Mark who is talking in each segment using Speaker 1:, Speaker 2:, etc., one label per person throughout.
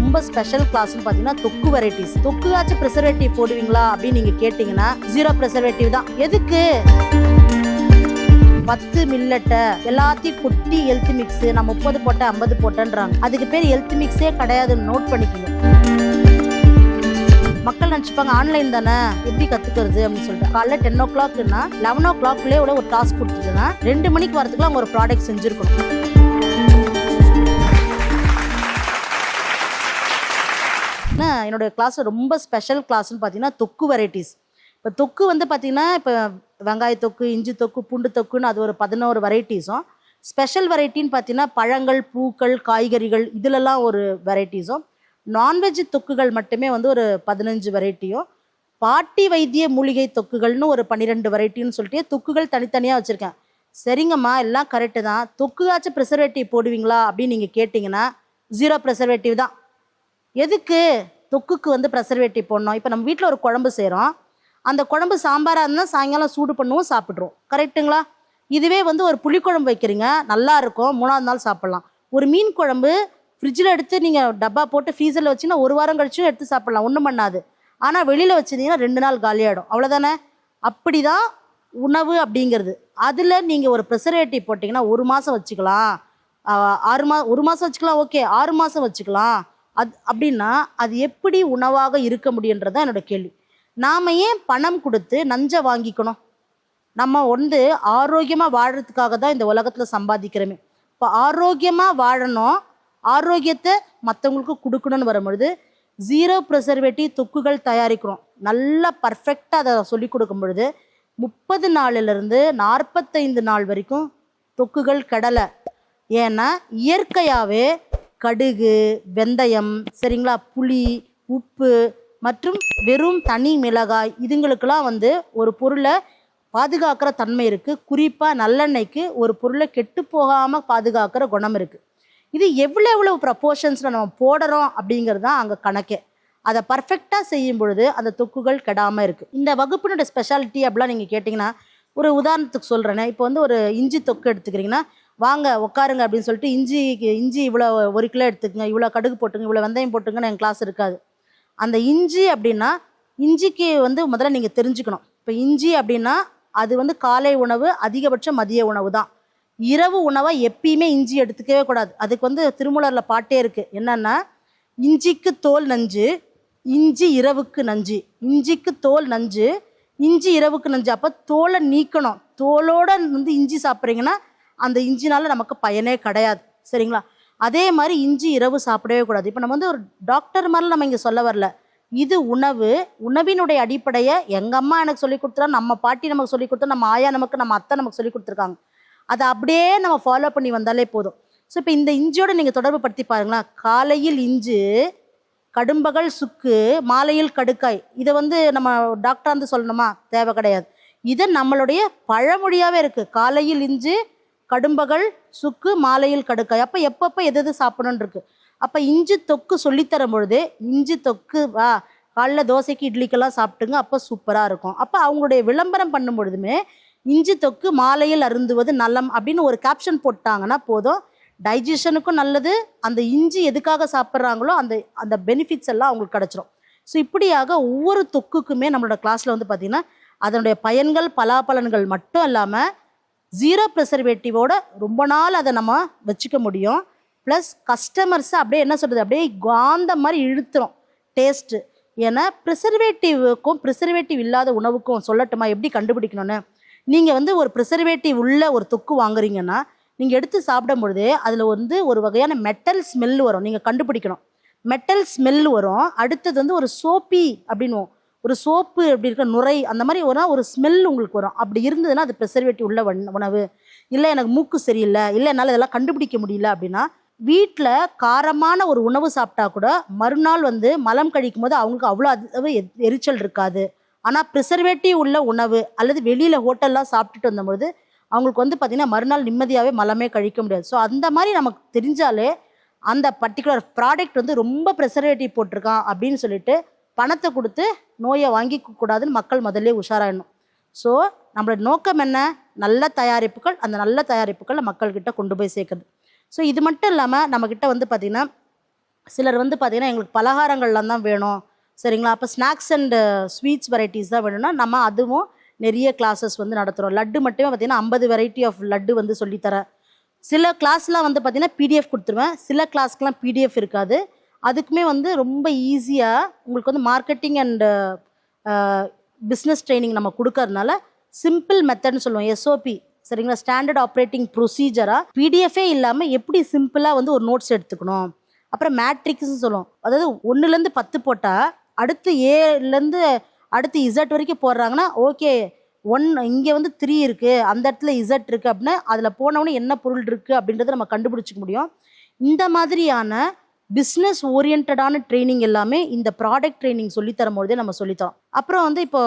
Speaker 1: ரொம்ப ஸ்பெஷல் கிளாஸ்னு பார்த்தீங்கன்னா தொக்கு வெரைட்டிஸ். தொக்குகாச்சும் ப்ரிசர்வேட்டிவ் போடுவீங்களா அப்படின்னு நீங்கள் கேட்டிங்கன்னா 0 ப்ரிசர்வேட்டிவ் தான். எதுக்கு? 10 மில்லட்டை எல்லாத்தையும் கொட்டி ஹெல்த் மிக்ஸ், நான் 30 போட்டேன் 50 போட்டேன்றாங்க. அதுக்கு பேர் ஹெல்த் மிக்ஸே கிடையாதுன்னு நோட் பண்ணிக்கணும். மக்கள் நினச்சிப்பாங்க ஆன்லைன் தானே எப்படி கற்றுக்கிறது அப்படின்னு சொல்லிட்டு. காலைல 10 o'clockனா 11 o'clockலேயே ஒரு டாஸ்க் கொடுத்துட்டுன்னா 2 மணிக்கு வரதுக்குள்ள அவங்க ஒரு ப்ராடக்ட் செஞ்சுருக்கணும். என்னுடைய கிளாஸ் ரொம்ப ஸ்பெஷல் கிளாஸ்னு பார்த்தீங்கன்னா தொக்கு வெரைட்டிஸ். இப்போ தொக்கு வந்து பார்த்தீங்கன்னா இப்போ வெங்காய தொக்கு, இஞ்சி தொக்கு, பூண்டு தொக்குன்னு அது ஒரு 11 வெரைட்டிஸும், ஸ்பெஷல் வெரைட்டின்னு பார்த்தீங்கன்னா பழங்கள், பூக்கள், காய்கறிகள் இதிலெல்லாம் ஒரு வெரைட்டிஸும், நான்வெஜ் தொக்குகள் மட்டுமே வந்து ஒரு 15 வெரைட்டியும், பாட்டி வைத்திய மூலிகை தொக்குகள்னு ஒரு 12 வெரைட்டின்னு சொல்லிட்டு தொக்குகள் தனித்தனியாக வச்சுருக்கேன். சரிங்கம்மா எல்லாம் கரெக்டு தான், தொக்குகாச்சும் ப்ரிசர்வேட்டிவ் போடுவீங்களா அப்படின்னு நீங்கள் கேட்டிங்கன்னா 0 ப்ரிசர்வேட்டிவ் தான். எதுக்கு தொக்குக்கு வந்து ப்ரிசர்வேட்டிவ் போடணும்? இப்போ நம்ம வீட்டில் ஒரு குழம்பு செய்கிறோம், அந்த குழம்பு சாம்பாராக இருந்தால் சாயங்காலம் சூடு பண்ணுவோம், சாப்பிட்றோம், கரெக்டுங்களா? இதுவே வந்து ஒரு புளிக்குழம்பு வைக்கிறீங்க, நல்லா இருக்கும், 3ஆவது நாள் சாப்பிட்லாம். ஒரு மீன் குழம்பு ஃப்ரிட்ஜில் எடுத்து நீங்கள் டப்பா போட்டு ஃப்ரீசரில் வச்சிங்கன்னா 1 வாரம் கழிச்சும் எடுத்து சாப்பிட்லாம், ஒன்றும் பண்ணாது. ஆனால் வெளியில் வச்சுருந்தீங்கன்னா 2 நாள் காலியாகிடும், அவ்வளோதானே? அப்படி தான் உணவு அப்படிங்கிறது. அதில் நீங்கள் ஒரு ப்ரிசர்வேட்டிவ் போட்டிங்கன்னா 1 மாதம் வச்சுக்கலாம், 1 மாதம் வச்சுக்கலாம், ஓகே 6 மாதம் வச்சுக்கலாம். அப்படின்னா அது எப்படி உணவாக இருக்க முடியுன்றதான் என்னோட கேள்வி. நாம் ஏன் பணம் கொடுத்து நஞ்சை வாங்கிக்கணும்? நம்ம வந்து ஆரோக்கியமாக வாழறதுக்காக தான் இந்த உலகத்தில் சம்பாதிக்கிறோமே. இப்போ ஆரோக்கியமாக வாழணும், ஆரோக்கியத்தை மற்றவங்களுக்கு கொடுக்கணும்னு வரும்பொழுது 0 ப்ரிசர்வேட்டிவ் தொக்குகள் தயாரிக்கிறோம். நல்லா பர்ஃபெக்டாக அதை சொல்லி கொடுக்கும் பொழுது 30 நாளிலிருந்து 45 நாள் வரைக்கும் தொக்குகள் கெடலை. ஏன்னா இயற்கையாகவே கடுகு, வெந்தயம், சரிங்களா, புளி, உப்பு மற்றும் வெறும் தனி மிளகாய் இதுங்களுக்கெல்லாம் வந்து ஒரு பொருளை பாதுகாக்கிற தன்மை இருக்குது. குறிப்பாக நல்லெண்ணெய்க்கு ஒரு பொருளை கெட்டு போகாமல் பாதுகாக்கிற குணம் இருக்குது. இது எவ்வளோ ப்ரப்போர்ஷன்ஸில் நம்ம போடுறோம் அப்படிங்கிறது தான் அங்கே கணக்கே. அதை பர்ஃபெக்டாக செய்யும் பொழுது அந்த தொக்குகள் கெடாமல் இருக்குது. இந்த வகுப்பினுடைய ஸ்பெஷாலிட்டி அப்படிலாம் நீங்கள் கேட்டிங்கன்னா ஒரு உதாரணத்துக்கு சொல்கிறேனே. இப்போ வந்து ஒரு இஞ்சி தொக்கு எடுத்துக்கிறீங்கன்னா, வாங்க உட்காருங்க அப்படின்னு சொல்லிட்டு இஞ்சி இவ்வளோ 1 கிலோ எடுத்துக்கங்க, இவ்வளோ கடுகு போட்டுங்க, இவ்வளோ வெந்தயம் போட்டுங்கன்னு என் கிளாஸ் இருக்காது. அந்த இஞ்சி அப்படின்னா இஞ்சிக்கு வந்து முதல்ல நீங்கள் தெரிஞ்சுக்கணும். இப்போ இஞ்சி அப்படின்னா அது வந்து காலை உணவு, அதிகபட்சம் மதிய உணவு தான். இரவு உணவாக எப்பயுமே இஞ்சி எடுத்துக்கவே கூடாது. அதுக்கு வந்து திருமூலரில் பாட்டே இருக்குது, என்னன்னா இஞ்சிக்கு தோல் நஞ்சு, இஞ்சி இரவுக்கு நஞ்சு, இஞ்சிக்கு தோல் நஞ்சு, இஞ்சி இரவுக்கு நஞ்சு. அப்போ தோலை நீக்கணும். தோலோடு வந்து இஞ்சி சாப்பிட்றீங்கன்னா அந்த இஞ்சினால் நமக்கு பயனே கிடையாது, சரிங்களா? அதே மாதிரி இஞ்சி இரவு சாப்பிடவே கூடாது. இப்போ நம்ம வந்து ஒரு டாக்டர் மாதிரிலாம் நம்ம இங்கே சொல்ல வரல. இது உணவு, உணவினுடைய அடிப்படையை எங்கள் அம்மா எனக்கு சொல்லி கொடுத்துறா, நம்ம பாட்டி நமக்கு சொல்லி கொடுத்தா, நம்ம ஆயா நமக்கு, நம்ம அத்தை நமக்கு சொல்லி கொடுத்துருக்காங்க. அதை அப்படியே நம்ம ஃபாலோ பண்ணி வந்தாலே போதும். ஸோ இப்போ இந்த இஞ்சியோடு நீங்கள் தொடர்பு படுத்தி பாருங்களா. காலையில் இஞ்சி, கடும்பகல் சுக்கு, மாலையில் கடுக்காய். இதை வந்து நம்ம டாக்டர் வந்து சொல்லணுமா? தேவை கிடையாது. இது நம்மளுடைய பழமொழியாகவே இருக்குது. காலையில் இஞ்சி, கடும்பகல் சுக்கு, மாலையில் கடுக்காய். அப்போ எப்பப்போ எது சாப்பிடணுன்னு இருக்குது. அப்போ இஞ்சி தொக்கு சொல்லித்தரும் பொழுது இஞ்சி தொக்கு வா காலைல தோசைக்கு இட்லிக்கெல்லாம் சாப்பிட்டுங்க, அப்போ சூப்பராக இருக்கும். அப்போ அவங்களுடைய விளம்பரம் பண்ணும் பொழுதுமே இஞ்சி தொக்கு மாலையில் அருந்துவது நலம் அப்படின்னு ஒரு கேப்ஷன் போட்டாங்கன்னா போதும். டைஜஷனுக்கும் நல்லது, அந்த இஞ்சி எதுக்காக சாப்பிட்றாங்களோ அந்த அந்த பெனிஃபிட்ஸ் எல்லாம் அவங்களுக்கு கிடச்சிரும். ஸோ இப்படியாக ஒவ்வொரு தொக்குக்குமே நம்மளோட கிளாஸில் வந்து பார்த்திங்கன்னா அதனுடைய பயன்கள், பலாபலன்கள் மட்டும் இல்லாமல் 0 ப்ரிசர்வேட்டிவோட ரொம்ப நாள் அதை நம்ம வச்சுக்க முடியும். ப்ளஸ் கஸ்டமர்ஸை அப்படியே என்ன சொல்கிறது, அப்படியே காந்த மாதிரி இழுத்துரும் டேஸ்ட்டு. ஏன்னா ப்ரிசர்வேட்டிவுக்கும் ப்ரிசர்வேட்டிவ் இல்லாத உணவுக்கும் சொல்லட்டுமா எப்படி கண்டுபிடிக்கணும்னு? நீங்கள் வந்து ஒரு ப்ரிசர்வேட்டிவ் உள்ள ஒரு தொக்கு வாங்குறீங்கன்னா நீங்கள் எடுத்து சாப்பிடும் பொழுது அதில் வந்து ஒரு வகையான மெட்டல் ஸ்மெல் வரும், நீங்கள் கண்டுபிடிக்கணும். மெட்டல் ஸ்மெல் வரும். அடுத்தது வந்து ஒரு சோப்பி அப்படின்வோம், ஒரு சோப்பு அப்படி இருக்க நுரை அந்த மாதிரி ஒரு ஸ்மெல் உங்களுக்கு வரும். அப்படி இருந்ததுன்னா அது ப்ரிசர்வேட்டிவ் உள்ள உணவு. இல்லை எனக்கு மூக்கு சரியில்லை, இல்லை என்னால் இதெல்லாம் கண்டுபிடிக்க முடியல அப்படின்னா வீட்டில் காரமான ஒரு உணவு சாப்பிட்டா கூட மறுநாள் வந்து மலம் கழிக்கும் போது அவங்களுக்கு அவ்வளோ அளவு எரிச்சல் இருக்காது. ஆனால் ப்ரிசர்வேட்டிவ் உள்ள உணவு அல்லது வெளியில் ஹோட்டல்லாம் சாப்பிட்டுட்டு வந்தபோது அவங்களுக்கு வந்து பார்த்திங்கன்னா மறுநாள் நிம்மதியாகவே மலமே கழிக்க முடியாது. ஸோ அந்த மாதிரி நமக்கு தெரிஞ்சாலே அந்த பர்டிகுலர் ப்ராடக்ட் வந்து ரொம்ப ப்ரிசர்வேட்டிவ் போட்டிருக்கான் அப்படின்னு சொல்லிட்டு பணத்தை கொடுத்து நோயை வாங்கிக்க கூடாதுன்னு மக்கள் முதல்ல உஷாராயிடணும். ஸோ நம்மளோட நோக்கம் என்ன? நல்ல தயாரிப்புகள், அந்த நல்ல தயாரிப்புகளை மக்கள்கிட்ட கொண்டு போய் சேர்க்குறது. ஸோ இது மட்டும் இல்லாமல் நம்மக்கிட்ட வந்து பார்த்திங்கன்னா சிலர் வந்து பார்த்திங்கன்னா எங்களுக்கு பலகாரங்கள்லாம் தான் வேணும், சரிங்களா, அப்போ ஸ்நாக்ஸ் அண்ட் ஸ்வீட்ஸ் வெரைட்டிஸ் தான் வேணும்னா நம்ம அதுவும் நிறைய கிளாஸஸ் வந்து நடத்துகிறோம். லட்டு மட்டுமே பார்த்திங்கன்னா 50 வெரைட்டி ஆஃப் லட்டு வந்து சொல்லித்தரேன். சில கிளாஸ்லாம் வந்து பார்த்திங்கன்னா பிடிஎஃப் கொடுத்துருவேன், சில கிளாஸ்க்கெலாம் பிடிஎஃப் இருக்காது. அதுக்குமே வந்து ரொம்ப ஈஸியாக உங்களுக்கு வந்து மார்க்கெட்டிங் அண்ட் பிஸ்னஸ் ட்ரைனிங் நம்ம கொடுக்கறதுனால சிம்பிள் மெத்தட்னு சொல்லுவோம், எஸ்ஓபி, சரிங்களா, ஸ்டாண்டர்ட் ஆப்ரேட்டிங் ப்ரொசீஜராக பிடிஎஃபே இல்லாமல் எப்படி சிம்பிளாக வந்து ஒரு நோட்ஸ் எடுத்துக்கணும். அப்புறம் மேட்ரிக்ஸ்ன்னு சொல்லுவோம், அதாவது 1லேருந்து 10 போட்டால் அடுத்து ஏலேருந்து அடுத்து இசட் வரைக்கும் போடுறாங்கன்னா ஓகே 1 இங்கே வந்து 3 இருக்குது, அந்த இடத்துல இசட் இருக்குது அப்படின்னா அதில் போனவொடனே என்ன பொருள் இருக்குது அப்படின்றத நம்ம கண்டுபிடிச்சிக்க முடியும். இந்த மாதிரியான பிஸ்னஸ் ஓரியன்டான ட்ரைனிங் எல்லாமே இந்த ப்ராடக்ட் ட்ரைனிங் சொல்லித்தரும்போதே நம்ம சொல்லித்தரோம். அப்புறம் வந்து இப்போ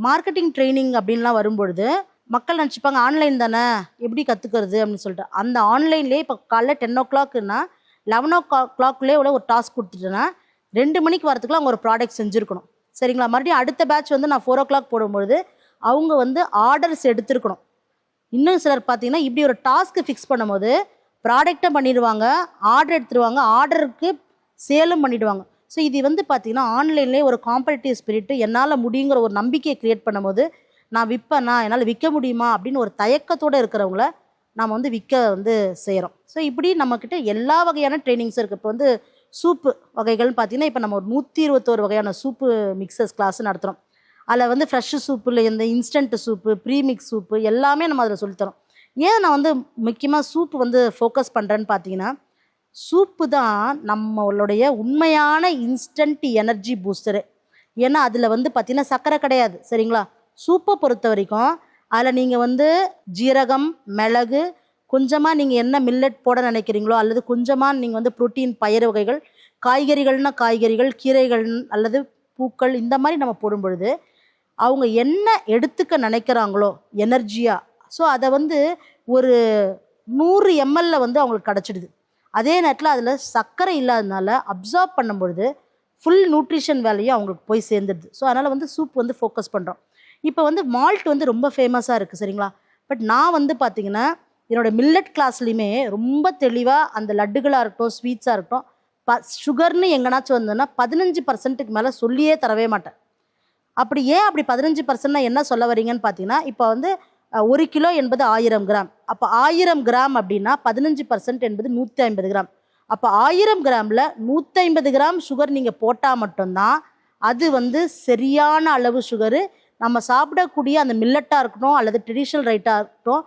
Speaker 1: மார்க்கெட்டிங் ட்ரைனிங் அப்படின்லாம் வரும்பொழுது மக்கள் நினச்சிப்பாங்க ஆன்லைன் தானே எப்படி கற்றுக்கிறது அப்படின்னு சொல்லிட்டு. அந்த ஆன்லைன்லேயே இப்போ காலைல 10 o'clockனா 11 o'clockலேயே ஒரு டாஸ்க் கொடுத்துட்டேன்னா 2 மணிக்கு வரத்துக்குள்ள அவங்க ஒரு ப்ராடக்ட் செஞ்சுருக்கணும், சரிங்களா. மறுபடியும் அடுத்த பேட்ச் வந்து நான் 4 o'clock போடும்பொழுது அவங்க வந்து ஆர்டர்ஸ் எடுத்துருக்கணும். இன்னும் சிலர் பார்த்தீங்கன்னா இப்படி ஒரு டாஸ்க்கு ஃபிக்ஸ் பண்ணும்போது ப்ராடக்டை பண்ணிடுவாங்க, ஆர்டர் எடுத்துருவாங்க, ஆர்டருக்கு சேலும் பண்ணிவிடுவாங்க. ஸோ இது வந்து பார்த்திங்கன்னா ஆன்லைன்லேயே ஒரு காம்படிட்டிவ் ஸ்பிரிட்டு என்னால் முடியுங்கிற ஒரு நம்பிக்கையை க்ரியேட் பண்ணும்போது நான் விற்பேனா, என்னால் விற்க முடியுமா அப்படின்னு ஒரு தயக்கத்தோடு இருக்கிறவங்கள நாம் வந்து விற்க வந்து செய்கிறோம். ஸோ இப்படி நம்மக்கிட்ட எல்லா வகையான ட்ரைனிங்ஸும் இருக்குது. இப்போ வந்து சூப்பு வகைகள்னு பார்த்திங்கன்னா இப்போ நம்ம ஒரு 121 வகையான சூப்பு மிக்சர்ஸ் கிளாஸ் நடத்துகிறோம். அதில் வந்து ஃப்ரெஷ்ஷு சூப்பில் இந்த இன்ஸ்டன்ட் சூப்பு, ப்ரீமிக்ஸ் சூப்பு எல்லாமே நம்ம அதில் சொல்லித்தரோம். ஏன் நான் வந்து முக்கியமாக சூப்பு வந்து ஃபோக்கஸ் பண்ணுறேன்னு பார்த்தீங்கன்னா, சூப்பு தான் நம்மளுடைய உண்மையான இன்ஸ்டன்ட் எனர்ஜி பூஸ்டரு. ஏன்னா அதில் வந்து பார்த்திங்கன்னா சர்க்கரை கிடையாது, சரிங்களா. சூப்பை பொறுத்த வரைக்கும் அதில் நீங்கள் வந்து ஜீரகம், மிளகு, கொஞ்சமாக நீங்கள் என்ன மில்லட் போட நினைக்கிறீங்களோ அல்லது கொஞ்சமாக நீங்கள் வந்து புரோட்டீன் பயிர் வகைகள், காய்கறிகள்னால் காய்கறிகள், கீரைகள் அல்லது பூக்கள், இந்த மாதிரி நம்ம போடும் பொழுது அவங்க என்ன எடுத்துக்க நினைக்கிறாங்களோ எனர்ஜியாக, ஸோ அதை வந்து ஒரு 100 ml வந்து அவங்களுக்கு கிடச்சிடுது. அதே நேரத்தில் அதில் சர்க்கரை இல்லாததுனால அப்சார்ப் பண்ணும்பொழுது ஃபுல் நியூட்ரிஷன் வேலையும் அவங்களுக்கு போய் சேர்ந்துடுது. ஸோ அதனால் வந்து சூப் வந்து ஃபோக்கஸ் பண்ணுறோம். இப்போ வந்து மால்ட் வந்து ரொம்ப ஃபேமஸாக இருக்குது, சரிங்களா. பட் நான் வந்து பார்த்திங்கன்னா என்னோடய மில்லட் கிளாஸ்லேயுமே ரொம்ப தெளிவாக அந்த லட்டுகளாக இருக்கட்டும், ஸ்வீட்ஸாக இருக்கட்டும், சுகர்னு எங்கேனாச்சும் வந்ததுன்னா 15% மேலே சொல்லியே தரவே மாட்டேன். அப்படி ஏன் அப்படி 15% என்ன சொல்ல வரீங்கன்னு பார்த்தீங்கன்னா, இப்போ வந்து 1 கிலோ என்பது 1000 கிராம். அப்போ 1000 கிராம் அப்படின்னா 15% என்பது 150 கிராம். அப்போ 1000 கிராமில் 150 கிராம் சுகர் நீங்கள் போட்டால் மட்டும்தான் அது வந்து சரியான அளவு சுகரு. நம்ம சாப்பிடக்கூடிய அந்த மில்லட்டாக இருக்கட்டும் அல்லது ட்ரெடிஷ்னல் ரைட்டாக இருக்கட்டும்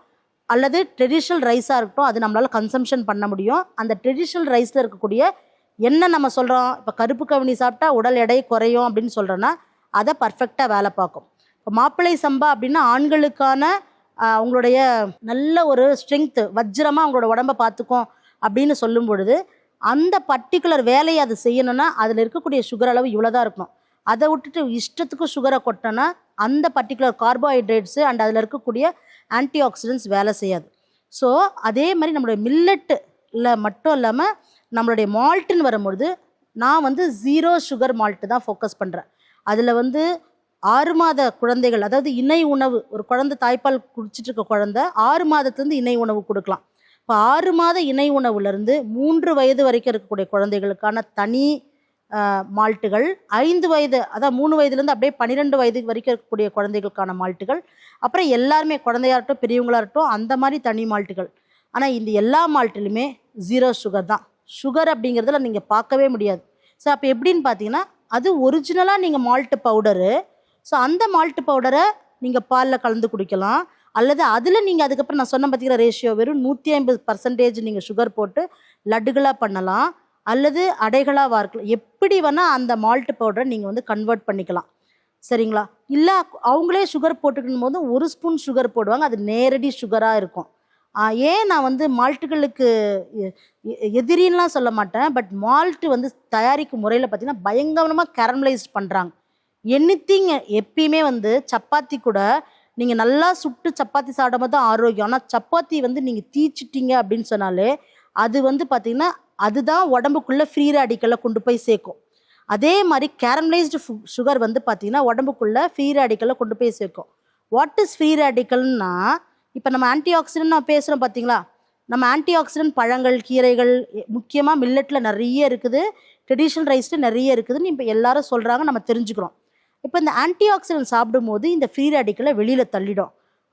Speaker 1: அல்லது ட்ரெடிஷ்னல் ரைஸாக இருக்கட்டும் அது நம்மளால் கன்சம்ஷன் பண்ண முடியும். அந்த ட்ரெடிஷ்னல் ரைஸில் இருக்கக்கூடிய என்ன நம்ம சொல்கிறோம், இப்போ கருப்பு கவுனி சாப்பிட்டா உடல் எடை குறையும் அப்படின்னு சொல்கிறோன்னா அதை பர்ஃபெக்டாக வேலை பார்க்கும். இப்போ மாப்பிள்ளை சம்பா அப்படின்னா ஆண்களுக்கான அவங்களுடைய நல்ல ஒரு ஸ்ட்ரென்த்து, வஜ்ரமாக அவங்களோட உடம்பை பார்த்துக்கும் அப்படின்னு சொல்லும் பொழுது அந்த பர்டிகுலர் வேலையை அது செய்யணும்னா அதில் இருக்கக்கூடிய சுகர் அளவு இவ்வளோ தான் இருக்கணும். அதை விட்டுட்டு இஷ்டத்துக்கு சுகரை கொட்டினா அந்த பர்டிகுலர் கார்போஹைட்ரேட்ஸு அண்ட் அதில் இருக்கக்கூடிய ஆன்டி ஆக்சிடென்ட்ஸ் வேலை செய்யாது. ஸோ அதே மாதிரி நம்மளுடைய மில்லட்டில் மட்டும் இல்லாமல் நம்மளுடைய மால்ட்டுன்னு வரும்பொழுது நான் வந்து 0 சுகர் மால்ட்டு தான் ஃபோக்கஸ் பண்ணுறேன். அதில் வந்து 6 மாத குழந்தைகள், அதாவது இணை உணவு, ஒரு குழந்தை தாய்ப்பால் குடிச்சிட்டு இருக்க குழந்தை 6 மாதத்துலேருந்து இணை உணவு கொடுக்கலாம். இப்போ 6 மாத இணை உணவுலேருந்து 3 வயது வரைக்கும் இருக்கக்கூடிய குழந்தைகளுக்கான தனி மால்ட்டுகள், 5 வயது அதாவது 3 வயதுலேருந்து அப்படியே 12 வயது வரைக்கும் இருக்கக்கூடிய குழந்தைகளுக்கான மால்ட்டுகள், அப்புறம் எல்லாருமே குழந்தையாகட்டும் பெரியவங்களாகட்டும் அந்த மாதிரி தனி மால்ட்டுகள். ஆனால் இந்த எல்லா மால்ட்டிலுமே 0 சுகர் தான். சுகர் அப்படிங்கிறதுல நீங்கள் பார்க்கவே முடியாது. ஸோ அப்போ எப்படின்னு பார்த்தீங்கன்னா அது ஒரிஜினலாக நீங்கள் மால்ட்டு பவுடரு, ஸோ அந்த மால்ட்டு பவுடரை நீங்கள் பாலில் கலந்து குடிக்கலாம். அல்லது அதில் நீங்கள் அதுக்கப்புறம் நான் சொன்ன பார்த்தீங்கன்னா ரேஷியோ வெறும் 150% நீங்கள் சுகர் போட்டு லட்டுகளாக பண்ணலாம் அல்லது அடைகளாக வார்க்கலாம். எப்படி வேணால் அந்த மால்ட்டு பவுடரை நீங்கள் வந்து கன்வெர்ட் பண்ணிக்கலாம், சரிங்களா. இல்லை அவங்களே சுகர் போட்டுக்கணும் போது 1 ஸ்பூன் சுகர் போடுவாங்க, அது நேரடி சுகராக இருக்கும். ஏன் நான் வந்து மால்ட்டுகளுக்கு எதிரின்லாம் சொல்ல மாட்டேன், பட் மால்ட்டு வந்து தயாரிக்கும் முறையில் பார்த்திங்கன்னா பயங்கரமாக கேரமலைஸ்ட் பண்ணுறாங்க. எனிதிங் எப்பயுமே வந்து சப்பாத்தி கூட நீங்கள் நல்லா சுட்டு சப்பாத்தி சாப்பிடும் தான் ஆரோக்கியம். ஆனால் சப்பாத்தி வந்து நீங்கள் தீச்சிட்டிங்க அப்படின்னு சொன்னாலே அது வந்து பார்த்திங்கன்னா அதுதான் உடம்புக்குள்ளே ஃப்ரீ ரேடிக்கலை கொண்டு போய் சேர்க்கும். அதே மாதிரி கேரமலைஸ்டு சுகர் வந்து பார்த்திங்கன்னா உடம்புக்குள்ளே ஃப்ரீ ரேடிக்கலை கொண்டு போய் சேர்க்கும். வாட் இஸ் ஃப்ரீ ரேடிக்கல்னா, இப்போ நம்ம ஆன்டி ஆக்சிடென்ட் நான் பேசுகிறோம் பார்த்தீங்களா, நம்ம ஆன்டி ஆக்சிடென்ட் பழங்கள், கீரைகள், முக்கியமாக மில்லட்டில் நிறைய இருக்குது, ட்ரெடிஷ்னல் ரைஸில் நிறைய இருக்குதுன்னு இப்போ எல்லாரும் சொல்கிறாங்க, நம்ம தெரிஞ்சுக்கிறோம். இப்போ இந்த ஆன்டி ஆக்சிடென்ட் சாப்பிடும்போது இந்த ஃப்ரீ ரேடிக்கலை வெளியில் தள்ளிடும்.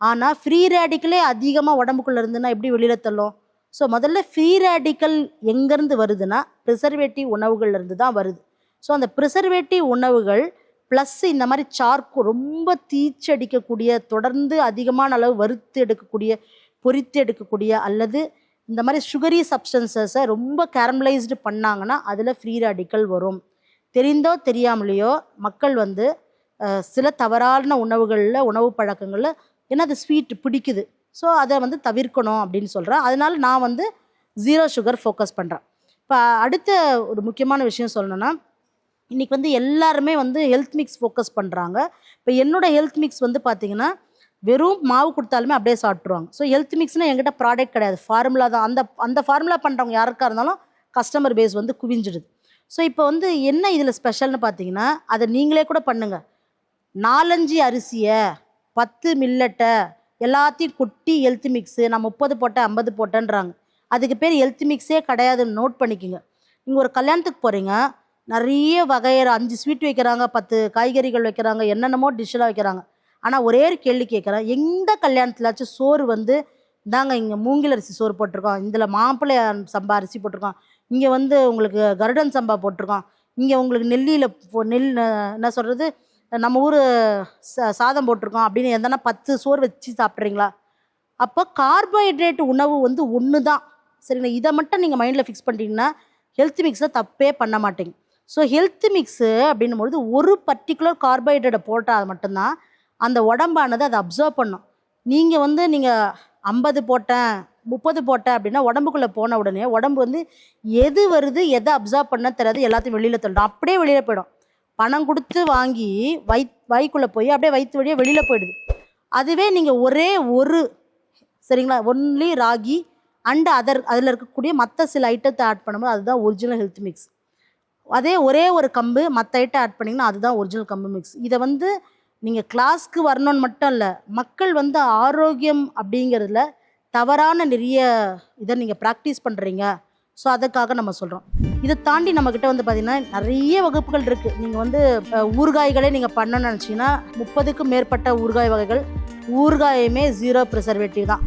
Speaker 1: ஆனால் ஃப்ரீ ரேடிக்கலே அதிகமாக உடம்புக்குள்ளே இருந்துன்னா எப்படி வெளியில் தள்ளும்? ஸோ முதல்ல ஃப்ரீ ரேடிக்கல் எங்கேருந்து வருதுன்னா ப்ரிசர்வேட்டிவ் உணவுகள்லேருந்து தான் வருது. ஸோ அந்த ப்ரிசர்வேட்டிவ் உணவுகள் ப்ளஸ் இந்த மாதிரி ரொம்ப தீச்சடிக்கக்கூடிய, தொடர்ந்து அதிகமான அளவு வறுத்து எடுக்கக்கூடிய, பொரித்து எடுக்கக்கூடிய, அல்லது இந்த மாதிரி சுகரி சப்ஸ்டன்சஸை ரொம்ப கேரமலைஸ்டு பண்ணாங்கன்னா அதில் ஃப்ரீ ரேடிக்கல் வரும். தெரிந்தோ தெரியாமலேயோ மக்கள் வந்து சில தவறான உணவு பழக்கங்களில் ஏன்னா அது ஸ்வீட் பிடிக்குது, ஸோ அதை வந்து தவிர்க்கணும் அப்படின்னு சொல்கிறேன். அதனால நான் வந்து 0 சுகர் ஃபோக்கஸ் பண்ணுறேன். இப்போ அடுத்த ஒரு முக்கியமான விஷயம் சொல்லணும்னா, இன்றைக்கி வந்து எல்லாருமே வந்து ஹெல்த் மிக்ஸ் ஃபோக்கஸ் பண்ணுறாங்க. இப்போ என்னோடய ஹெல்த் மிக்ஸ் வந்து பார்த்திங்கன்னா வெறும் மாவு கொடுத்தாலுமே அப்படியே சாப்பிட்ருவாங்க. ஸோ ஹெல்த் மிக்ஸ்னால் என்கிட்ட ப்ராடக்ட் கிடையாது, ஃபார்முலா தான். அந்த ஃபார்முலா பண்ணுறவங்க யாருக்காக இருந்தாலும் கஸ்டமர் பேஸ் வந்து குவிஞ்சிடுது. ஸோ இப்போ வந்து என்ன இதில் ஸ்பெஷல்னு பார்த்தீங்கன்னா, அதை நீங்களே கூட பண்ணுங்கள். 4-5 அரிசியை 10 மில்லட்டை எல்லாத்தையும் கொட்டி ஹெல்த் மிக்ஸு, நான் 30 போட்டேன் 50 போட்டேன்றாங்க. அதுக்கு பேர் ஹெல்த் மிக்ஸே கிடையாதுன்னு நோட் பண்ணிக்கோங்க. நீங்கள் ஒரு கல்யாணத்துக்கு போகிறீங்க, நிறைய வகையான 5 ஸ்வீட் வைக்கிறாங்க, 10 காய்கறிகள் வைக்கிறாங்க, என்னென்னமோ டிஷ்ஷெலாம் வைக்கிறாங்க. ஆனால் ஒரே ஒரு கேள்வி கேட்குறேன், எந்த கல்யாணத்துலாச்சும் சோறு வந்து இந்தாங்க இங்கே மூங்கில் அரிசி சோறு போட்டிருக்கோம், இதில் மாப்பிள்ளை சம்பா அரிசி போட்டிருக்கோம், இங்கே வந்து உங்களுக்கு கருடன் சம்பா போட்டிருக்கோம், இங்கே உங்களுக்கு நெல்லியில் என்ன சொல்கிறது நம்ம ஊர் சாதம் போட்டிருக்கோம் அப்படின்னு எதனா 10 சோறு வச்சு சாப்பிட்றீங்களா? அப்போ கார்போஹைட்ரேட் உணவு வந்து ஒன்று தான், சரிங்களா? இதை மட்டும் நீங்கள் மைண்டில் ஃபிக்ஸ் பண்ணிட்டீங்கன்னா ஹெல்த் மிக்ஸை தப்பே பண்ண மாட்டீங்க. ஸோ ஹெல்த் மிக்ஸு அப்படின்னும்பொழுது ஒரு பர்டிகுலர் கார்போஹைட்ரேட்டை போட்டால் மட்டும்தான் அந்த உடம்பானது அதை அப்சர்வ் பண்ணும். நீங்கள் 50 போட்டேன் 30 போட்டேன் அப்படின்னா உடம்புக்குள்ளே போன உடனே உடம்பு வந்து எது வருது எதை அப்சர்வ் பண்ண தெரியாது, எல்லாத்தையும் வெளியில் தள்ளிடும், அப்படியே வெளியில் போயிடும். பணம் கொடுத்து வாங்கி வாய்க்குள்ளே போய் அப்படியே வயிற்று வழியாக வெளியில் போயிடுது. அதுவே நீங்கள் ஒரே ஒரு சரிங்களா ஒன்லி ராகி அண்ட் அதில் இருக்கக்கூடிய மற்ற சில ஐட்டத்தை ஆட் பண்ணும்போது அதுதான் ஒரிஜினல் ஹெல்த் மிக்ஸ். அதே ஒரே ஒரு கம்பு மற்ற ஐட்டம் ஆட் பண்ணிங்கன்னா அதுதான் ஒரிஜினல் கம்பு மிக்ஸ். இதை வந்து நீங்கள் கிளாஸ்க்கு வரணும்னு மட்டும் இல்லை, மக்கள் வந்து ஆரோக்கியம் அப்படிங்கிறதுல தவறான நிறைய இதை நீங்கள் ப்ராக்டிஸ் பண்ணுறீங்க. ஸோ அதுக்காக நம்ம சொல்கிறோம். இதை தாண்டி நம்மக்கிட்ட வந்து பார்த்திங்கன்னா நிறைய வகுப்புகள் இருக்குது. நீங்கள் வந்து ஊறுகாய்களே நீங்கள் பண்ணணும்னு நினச்சிங்கன்னா 30க்கும் மேற்பட்ட ஊறுகாய் வகைகள், ஊறுகாயுமே 0 ப்ரிசர்வேட்டிவ் தான்.